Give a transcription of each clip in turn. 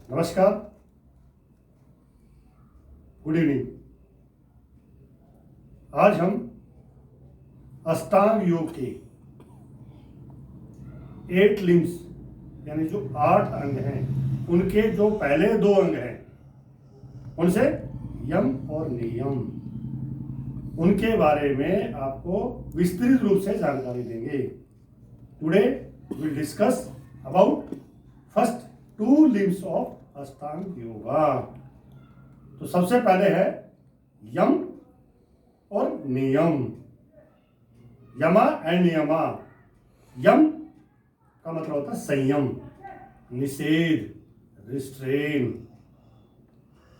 नमस्कार, good evening. आज हम अष्टांग योग के 8 लिम्स यानी जो 8 अंग हैं उनके जो पहले 2 अंग हैं उनसे यम और नियम, उनके बारे में आपको विस्तृत रूप से जानकारी देंगे। Today will discuss about first 2 limbs of Ashtanga yoga. तो सबसे पहले है यम और नियम। यमा एंड नियमा। यम का मतलब होता है संयम, निषेध, रिस्ट्रेन।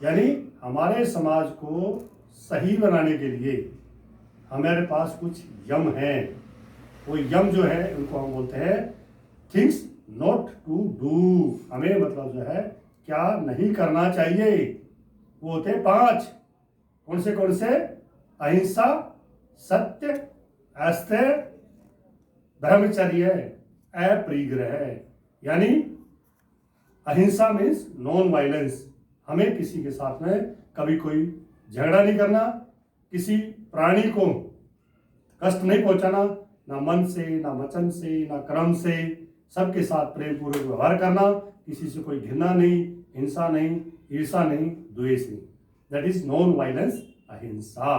यानी हमारे समाज को सही बनाने के लिए हमारे पास कुछ यम हैं। वो यम जो है उनको हम बोलते हैं थिंग्स नॉट टू डू। हमें मतलब जो है क्या नहीं करना चाहिए, वो होते हैं 5। कौन से? अहिंसा, सत्य, अस्तेय, ब्रह्मचर्य, अपरिग्रह। यानी अहिंसा मीन्स नॉन वायलेंस। हमें किसी के साथ में कभी कोई झगड़ा नहीं करना, किसी प्राणी को कष्ट नहीं पहुंचाना, ना मन से, ना वचन से, ना कर्म से, सबके साथ प्रेम पूर्वक व्यवहार करना, किसी से कोई घृणा नहीं, हिंसा नहीं, ईर्षा नहीं, द्वेष नहीं। दैट इज नॉन वायलेंस, अहिंसा।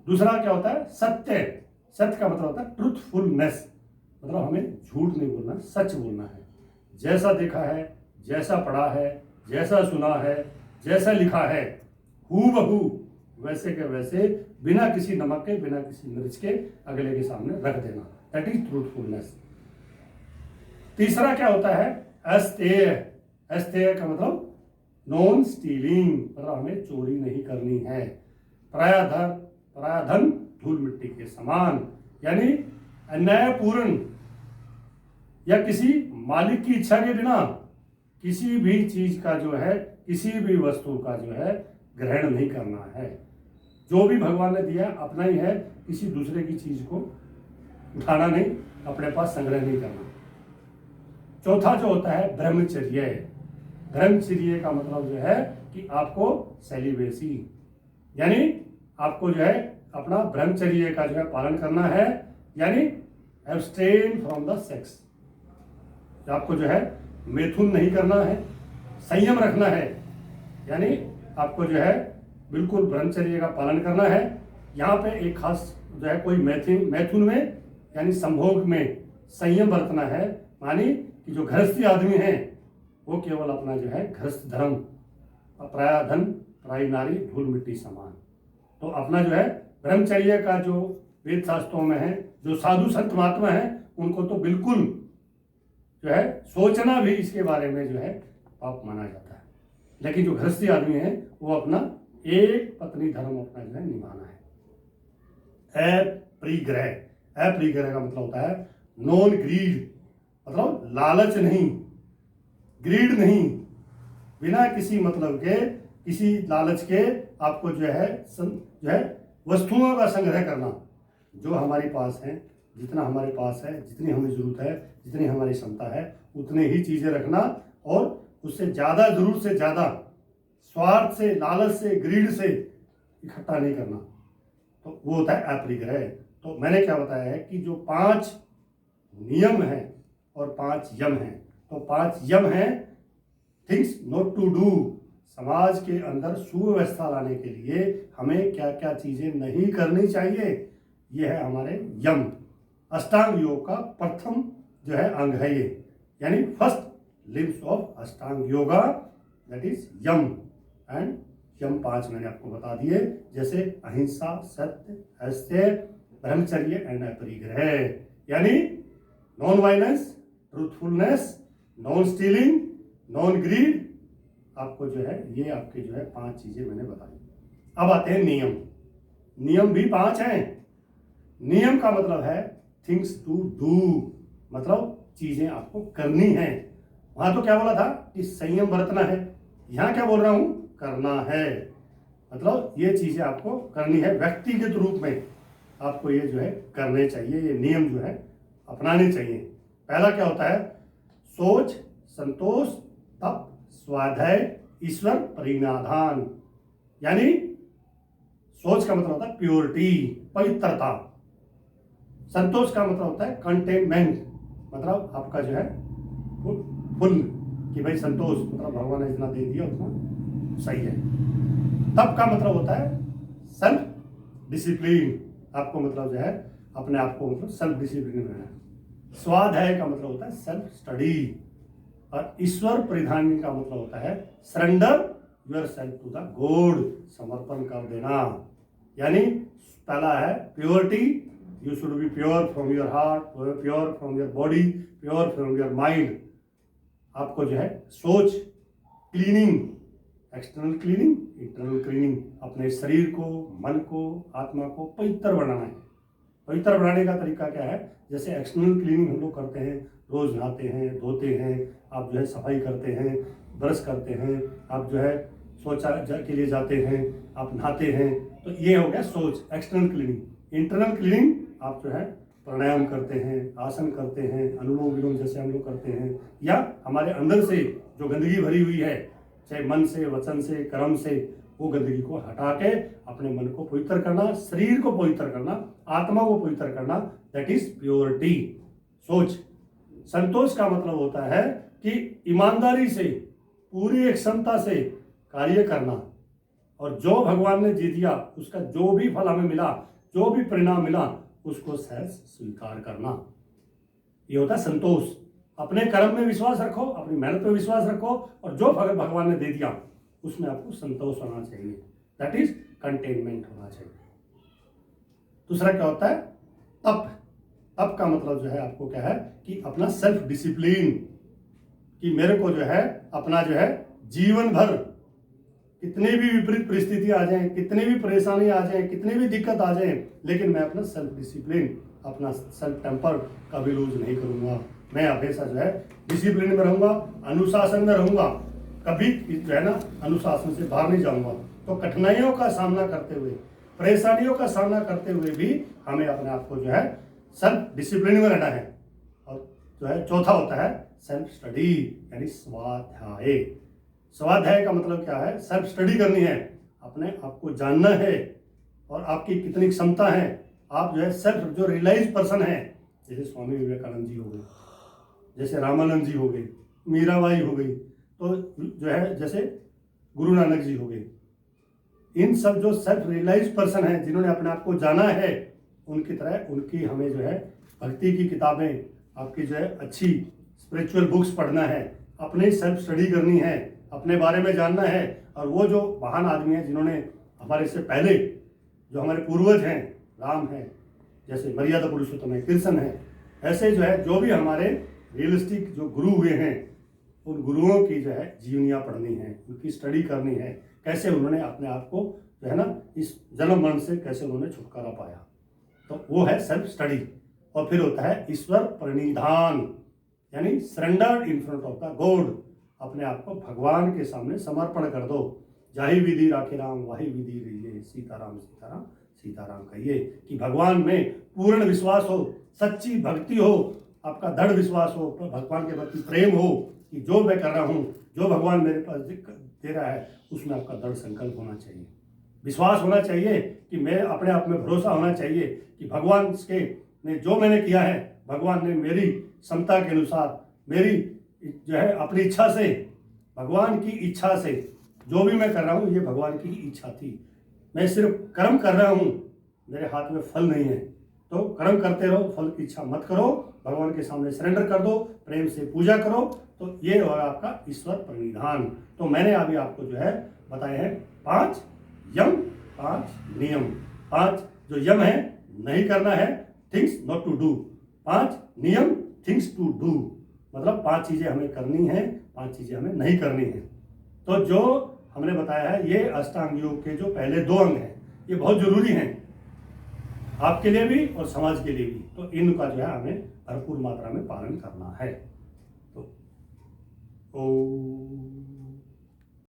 दूसरा क्या होता है? सत्य। सत्य का मतलब होता है ट्रूथफुलनेस, मतलब हमें झूठ नहीं बोलना, सच बोलना है। जैसा देखा है, जैसा पढ़ा है, जैसा सुना है, जैसा लिखा है, हूबहू वैसे के वैसे, बिना किसी नमक के, बिना किसी मिर्च के अगले के सामने रख देना। That is truthfulness. तीसरा क्या होता है? अस्तेय। अस्तेय का मतलब नॉन स्टीलिंग, मतलब हमें चोरी नहीं करनी है। पराया धन धूल मिट्टी के समान। यानी अन्यायपूर्ण या किसी मालिक की इच्छा के बिना किसी भी चीज का जो है, किसी भी वस्तु का जो है ग्रहण नहीं करना है। जो भी भगवान ने दिया अपना ही है, किसी दूसरे की चीज को उठाना नहीं, अपने पास संग्रह नहीं करना। चौथा जो होता है ब्रह्मचर्य। ब्रह्मचर्य का मतलब जो है कि आपको सेलिब्रेसी, यानी आपको जो है अपना ब्रह्मचर्य का जो है पालन करना है। यानी एब्सटेन फ्रॉम द सेक्स, आपको जो है मैथुन नहीं करना है, संयम रखना है। यानी आपको जो है बिल्कुल ब्रह्मचर्य का पालन करना है। यहाँ पे एक खास जो है कोई मैथुन में यानी संभोग में संयम बरतना है। मानी कि जो गृहस्थी आदमी है वो केवल अपना जो है गृहस्थ धर्म, पराया धन पराई नारी धूल मिट्टी समान। तो अपना जो है ब्रह्मचर्य का जो वेद शास्त्रों में है, जो साधु संत महात्मा है, उनको तो बिल्कुल जो है सोचना भी इसके बारे में जो है पाप माना जाता है। लेकिन जो गृहस्थी आदमी है वो अपना एक पत्नी धर्म अपना जो है निभाना है। अपरिग्रह। अपरिग्रह का मतलब होता है नॉन ग्रीड, मतलब लालच नहीं, ग्रीड नहीं, बिना किसी मतलब के, किसी लालच के आपको जो है वस्तुओं का संग्रह करना। जो हमारे पास है, जितना हमारे पास है, जितनी हमें जरूरत है, जितनी हमारी क्षमता है, उतने ही चीजें रखना, और उससे ज्यादा, जरूरत से ज्यादा, स्वार्थ से, लालच से, ग्रीड से इकट्ठा नहीं करना। तो वो होता है अपरिग्रह। तो मैंने क्या बताया है कि जो 5 नियम हैं और 5 यम हैं। तो 5 यम हैं थिंग्स नॉट टू डू। समाज के अंदर सुव्यवस्था लाने के लिए हमें क्या क्या चीजें नहीं करनी चाहिए, ये है हमारे यम। अष्टांग योग का प्रथम जो है अंग है ये, यानी first limbs of Ashtanga yoga, that is yama. And yama 5 मैंने आपको बता दिए, जैसे अहिंसा, सत्य, अस्तेय, ब्रह्मचर्य एंड अपरिग्रह। यानी non violence, truthfulness, non stealing, non greed. आपको जो है ये आपके जो है 5 चीजें मैंने बताई। अब आते हैं नियम। नियम भी 5 हैं। नियम का मतलब है थिंग्स टू डू, मतलब चीजें आपको करनी है। वहां तो क्या बोला था कि संयम बरतना है, यहां क्या बोल रहा हूं? करना है। मतलब ये चीजें आपको करनी है, व्यक्तिगत रूप में आपको ये जो है करने चाहिए, ये नियम जो है अपनाने चाहिए। पहला क्या होता है? सोच, संतोष, तप, स्वाध्याय, ईश्वर परिणाधान, यानी सोच का मतलब होता है प्योरिटी, पवित्रता। संतोष का मतलब होता है कंटेनमेंट, मतलब आपका जो है फुल, कि भाई संतोष मतलब भगवान ने जितना दे दिया उतना सही है। तप का मतलब होता है सेल्फ डिसिप्लिन, आपको मतलब जो है अपने आप को मतलब सेल्फ डिसिप्लिन में है। स्वाध्याय का मतलब होता है सेल्फ स्टडी, और ईश्वर परिधान का मतलब होता है surrender yourself to the god, समर्पण कर देना। यानी पहला है purity, you should be pure from your heart, pure from your body, pure from your mind. आपको जो है सोच, cleaning, external cleaning, internal cleaning, अपने शरीर को, मन को, आत्मा को पवित्र बनाना है। पवित्र बनाने का तरीका क्या है? जैसे एक्सटर्नल क्लीनिंग हम लोग करते हैं, रोज नहाते हैं, धोते हैं, आप जो है सफाई करते हैं, ब्रश करते हैं, आप जो है शौचालय के लिए जाते हैं, आप नहाते हैं, तो ये हो गया सोच, एक्सटर्नल क्लीनिंग। इंटरनल क्लीनिंग आप जो है प्राणायाम करते हैं, आसन करते हैं, अनुलोम विलोम जैसे हम लोग करते हैं, या हमारे अंदर से जो गंदगी भरी हुई है, चाहे मन से, वचन से, कर्म से, वो गंदगी को हटा के अपने मन को पवित्र करना, शरीर को पवित्र करना, आत्मा को पवित्र करना, दैट इज प्योरिटी, सोच। संतोष का मतलब होता है कि ईमानदारी से, पूरी एक क्षमता से कार्य करना, और जो भगवान ने दे दिया उसका जो भी फल हमें मिला, जो भी परिणाम मिला, उसको सहज स्वीकार करना, ये होता है संतोष। अपने कर्म में विश्वास रखो, अपनी मेहनत में विश्वास रखो, और जो भगवान ने दे दिया उसमें आपको संतोष होना चाहिए, दैट इज कंटेनमेंट होना चाहिए। दूसरा क्या होता है? तप। तप का मतलब जो है आपको क्या है कि अपना सेल्फ डिसिप्लिन, कि मेरे को जो है अपना जो है जीवन भर कितनी भी विपरीत परिस्थिति आ जाए, कितनी भी परेशानी आ जाए, कितनी भी दिक्कत आ जाए, लेकिन मैं अपना सेल्फ डिसिप्लिन, अपना सेल्फ टेम्पर कभी लूज नहीं करूंगा। मैं हमेशा जो है डिसिप्लिन में रहूंगा, अनुशासन में रहूंगा, कभी जो है ना अनुशासन से बाहर नहीं जाऊंगा। तो कठिनाइयों का सामना करते हुए, परेशानियों का सामना करते हुए भी हमें अपने आप को जो है सेल्फ डिसिप्लिन में रहना है। और जो है चौथा होता है सेल्फ स्टडी, यानी स्वाध्याय। स्वाध्याय का मतलब क्या है? सेल्फ स्टडी करनी है, अपने आप को जानना है, और आपकी कितनी क्षमता है। आप जो है सेल्फ जो रियलाइज पर्सन है, जैसे स्वामी विवेकानंद जी हो गए, जैसे रामानंद जी हो गए, मीराबाई हो गई, तो जो है जैसे गुरु नानक जी हो गए, इन सब जो सेल्फ रियलाइज पर्सन है, जिन्होंने अपने आप को जाना है, उनकी तरह उनकी हमें जो है भक्ति की किताबें, आपकी जो है अच्छी स्पिरिचुअल बुक्स पढ़ना है, अपनी सेल्फ स्टडी करनी है, अपने बारे में जानना है। और वो जो महान आदमी हैं जिन्होंने हमारे से पहले, जो हमारे पूर्वज हैं, राम हैं, जैसे मर्यादा पुरुषोत्तम है, कृष्ण है, ऐसे जो है जो भी हमारे रियलिस्टिक जो गुरु हुए हैं, उन गुरुओं की जो है जीवनियाँ पढ़नी है, उनकी स्टडी करनी है, कैसे उन्होंने अपने आप को जो है ना इस जन्म मरण से कैसे उन्होंने छुटकारा पाया। तो वो है सेल्फ स्टडी। और फिर होता है ईश्वर प्रणिधान, यानी surrender in front of the God, अपने आप को भगवान के सामने समर्पण कर दो। जाहि विधि राखे राम, वाही विधि रहिए, सीताराम सीताराम सीताराम कहिए, कि भगवान में पूर्ण विश्वास हो, सच्ची भक्ति हो, आपका दृढ़ विश्वास हो, भगवान के प्रति प्रेम हो, कि जो मैं कर रहा हूँ, जो भगवान मेरे पास दे रहा है, उसमें आपका दृढ़ संकल्प होना चाहिए, विश्वास होना चाहिए, कि मैं अपने आप में भरोसा होना चाहिए कि भगवान के ने जो मैंने किया है, भगवान ने मेरी क्षमता के अनुसार, मेरी जो है अपनी इच्छा से, भगवान की इच्छा से जो भी मैं कर रहा हूँ, ये भगवान की इच्छा थी। मैं सिर्फ कर्म कर रहा हूँ, मेरे हाथ में फल नहीं है। तो कर्म करते रहो, फल की इच्छा मत करो, भगवान के सामने सरेंडर कर दो, प्रेम से पूजा करो। तो ये होगा आपका ईश्वर प्रणिधान। तो मैंने अभी आपको जो है बताए हैं 5 यम, 5 नियम। 5 जो यम है, नहीं करना है, थिंग्स नॉट टू डू। 5 नियम, थिंग्स टू डू, मतलब 5 चीजें हमें करनी है, 5 चीजें हमें नहीं करनी है। तो जो हमने बताया है, ये अष्टांग योग के जो पहले 2 अंग हैं, ये बहुत जरूरी हैं आपके लिए भी और समाज के लिए भी। तो इनका जो है हमें भरपूर मात्रा में पालन करना है। तो